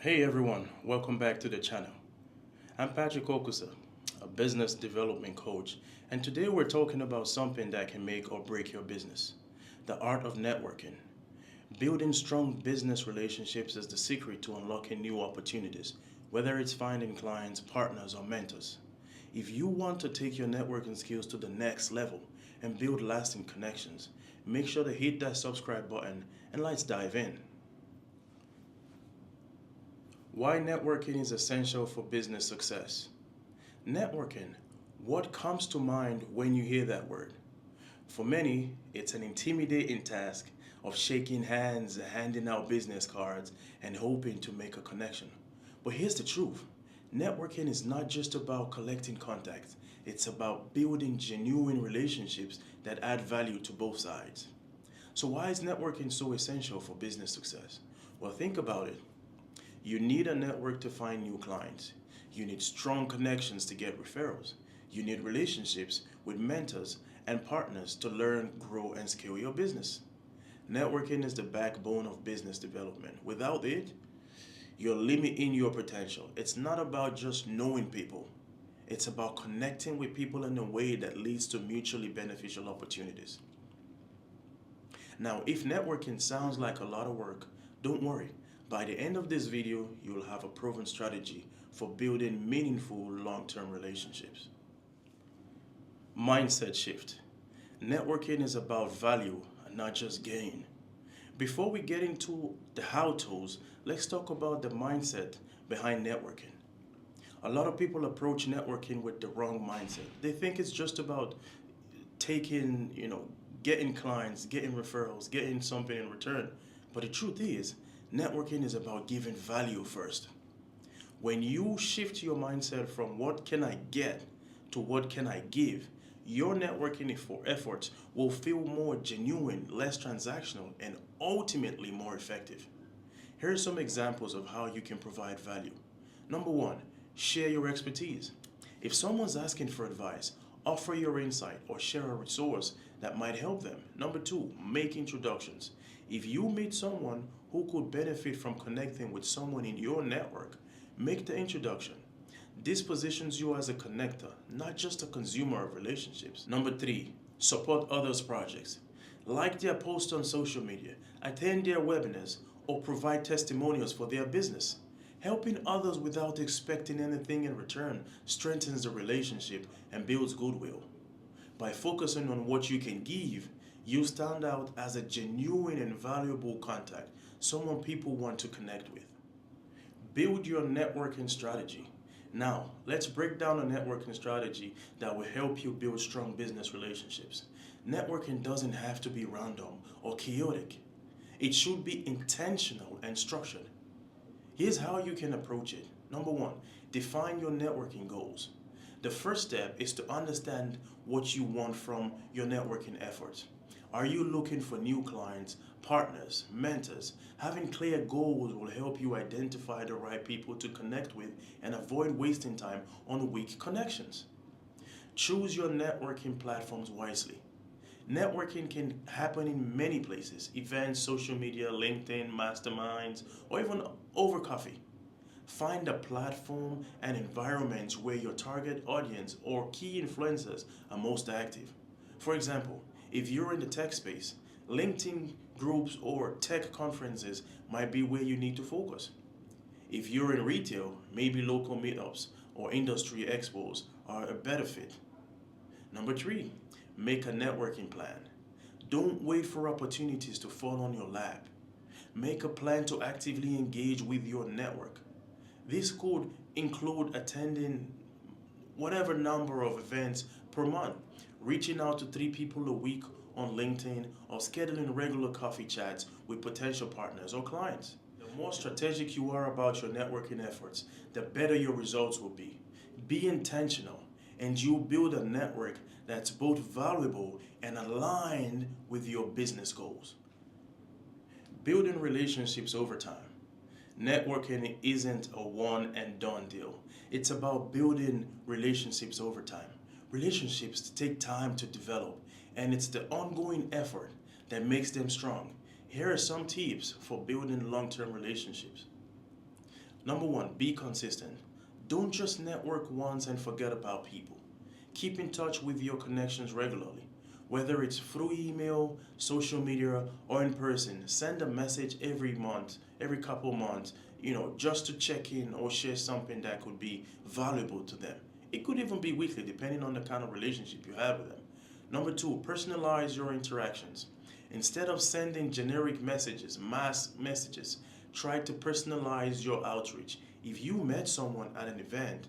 Hey everyone, welcome back to the channel. I'm Patrick Okusa, a business development coach, and today we're talking about something that can make or break your business, the art of networking. Building strong business relationships is the secret to unlocking new opportunities, whether it's finding clients, partners, or mentors. If you want to take your networking skills to the next level and build lasting connections, make sure to hit that subscribe button and let's dive in. Why networking is essential for business success. Networking. What comes to mind when you hear that word? For many, it's an intimidating task of shaking hands, handing out business cards, and hoping to make a connection. But here's the truth. Networking is not just about collecting contacts. It's about building genuine relationships that add value to both sides. So why is networking so essential for business success? Well, think about it. You need a network to find new clients. You need strong connections to get referrals. You need relationships with mentors and partners to learn, grow, and scale your business. Networking is the backbone of business development. Without it, you're limiting your potential. It's not about just knowing people. It's about connecting with people in a way that leads to mutually beneficial opportunities. Now, if networking sounds like a lot of work, don't worry. By the end of this video, you'll have a proven strategy for building meaningful long-term relationships. Mindset shift. Networking is about value and not just gain. Before we get into the how-tos, let's talk about the mindset behind networking. A lot of people approach networking with the wrong mindset. They think it's just about getting clients, getting referrals, getting something in return. But the truth is, networking is about giving value first. When you shift your mindset from what can I get to what can I give, your networking efforts will feel more genuine, less transactional, and ultimately more effective. Here are some examples of how you can provide value. Number one, share your expertise. If someone's asking for advice, offer your insight or share a resource that might help them. Number two, make introductions. If you meet someone who could benefit from connecting with someone in your network, make the introduction. This positions you as a connector, not just a consumer of relationships. Number three, support others' projects. Like their posts on social media, attend their webinars, or provide testimonials for their business. Helping others without expecting anything in return strengthens the relationship and builds goodwill. By focusing on what you can give, you stand out as a genuine and valuable contact, someone people want to connect with. Build your networking strategy. Now, let's break down a networking strategy that will help you build strong business relationships. Networking doesn't have to be random or chaotic. It should be intentional and structured. Here's how you can approach it. Number one, define your networking goals. The first step is to understand what you want from your networking efforts. Are you looking for new clients, partners, mentors? Having clear goals will help you identify the right people to connect with and avoid wasting time on weak connections. Choose your networking platforms wisely. Networking can happen in many places: events, social media, LinkedIn, masterminds, or even over coffee. Find a platform and environments where your target audience or key influencers are most active. For example, if you're in the tech space, LinkedIn groups or tech conferences might be where you need to focus. If you're in retail, maybe local meetups or industry expos are a better fit. Number three, make a networking plan. Don't wait for opportunities to fall on your lap. Make a plan to actively engage with your network. This could include attending whatever number of events per month, reaching out to 3 people a week on LinkedIn, or scheduling regular coffee chats with potential partners or clients. The more strategic you are about your networking efforts, the better your results will be. Be intentional, and you'll build a network that's both valuable and aligned with your business goals. Building relationships over time. Networking isn't a one and done deal. It's about building relationships over time. Relationships take time to develop, and it's the ongoing effort that makes them strong. Here are some tips for building long-term relationships. Number one, be consistent. Don't just network once and forget about people. Keep in touch with your connections regularly. Whether it's through email, social media, or in person, send a message every month, every couple months, just to check in or share something that could be valuable to them. It could even be weekly, depending on the kind of relationship you have with them. Number two, personalize your interactions. Instead of sending generic messages, mass messages, try to personalize your outreach. If you met someone at an event,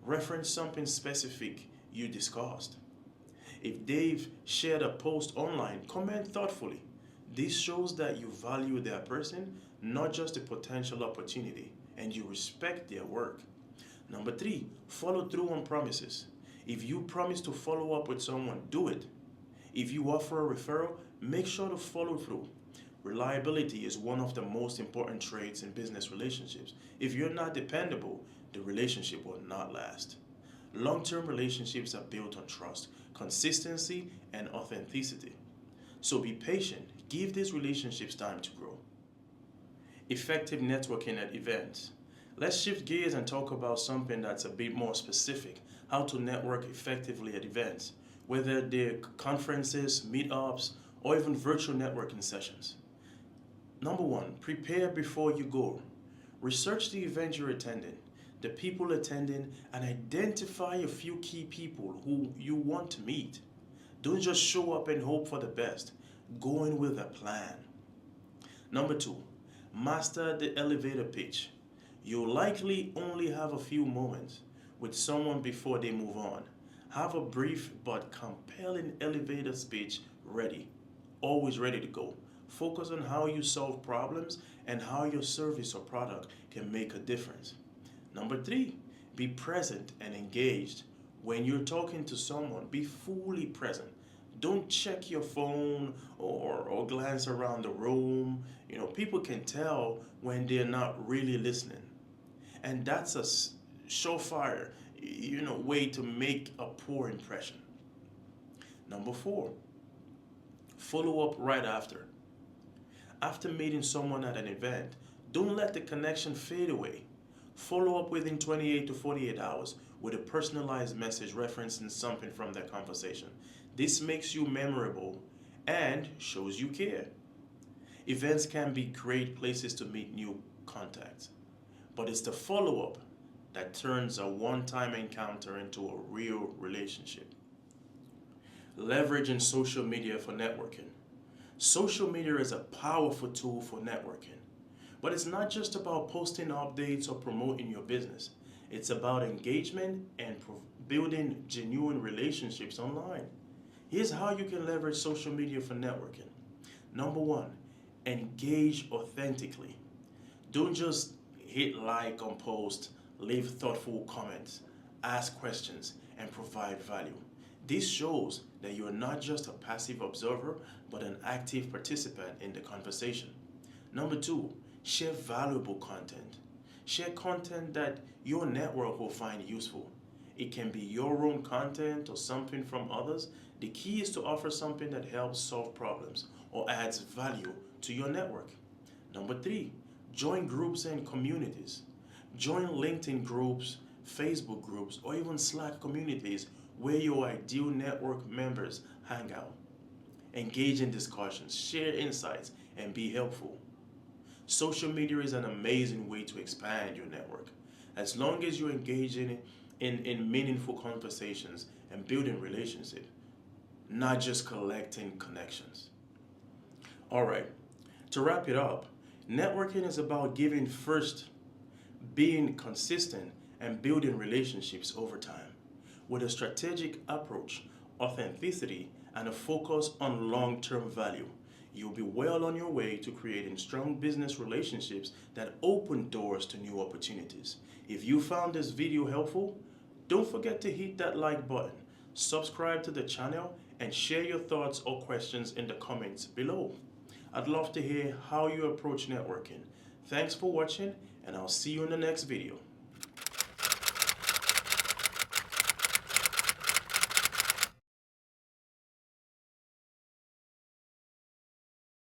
reference something specific you discussed. If they've shared a post online, comment thoughtfully. This shows that you value their person, not just a potential opportunity, and you respect their work. Number three, follow through on promises. If you promise to follow up with someone, do it. If you offer a referral, make sure to follow through. Reliability is one of the most important traits in business relationships. If you're not dependable, the relationship will not last. Long-term relationships are built on trust, consistency, and authenticity. So be patient. Give these relationships time to grow. Effective networking at events. Let's shift gears and talk about something that's a bit more specific: how to network effectively at events, whether they're conferences, meetups, or even virtual networking sessions. Number one, prepare before you go. Research the event you're attending, the people attending, and identify a few key people who you want to meet. Don't just show up and hope for the best. Go in with a plan. Number two, master the elevator pitch. You'll likely only have a few moments with someone before they move on. Have a brief but compelling elevator speech ready, always ready to go. Focus on how you solve problems and how your service or product can make a difference. Number three, be present and engaged. When you're talking to someone, be fully present. Don't check your phone or glance around the room. People can tell when they're not really listening. And that's a surefire, way to make a poor impression. Number four, follow up right after. After meeting someone at an event, don't let the connection fade away. Follow up within 28 to 48 hours with a personalized message referencing something from their conversation. This makes you memorable and shows you care. Events can be great places to meet new contacts, but it's the follow up that turns a one time encounter into a real relationship. Leveraging social media for networking. Social media is a powerful tool for networking, but it's not just about posting updates or promoting your business. It's about engagement and building genuine relationships online. Here's how you can leverage social media for networking. Number one, engage authentically. Don't just hit like on posts, leave thoughtful comments, ask questions, and provide value. This shows that you are not just a passive observer, but an active participant in the conversation. Number two, share valuable content. Share content that your network will find useful. It can be your own content or something from others. The key is to offer something that helps solve problems or adds value to your network. Number three, join groups and communities. Join LinkedIn groups, Facebook groups, or even Slack communities where your ideal network members hang out. Engage in discussions, share insights, and be helpful. Social media is an amazing way to expand your network. As long as you're engaging in meaningful conversations and building relationships, not just collecting connections. All right, to wrap it up, networking is about giving first, being consistent, and building relationships over time. With a strategic approach, authenticity, and a focus on long-term value, you'll be well on your way to creating strong business relationships that open doors to new opportunities. If you found this video helpful, don't forget to hit that like button, subscribe to the channel, and share your thoughts or questions in the comments below. I'd love to hear how you approach networking. Thanks for watching, and I'll see you in the next video.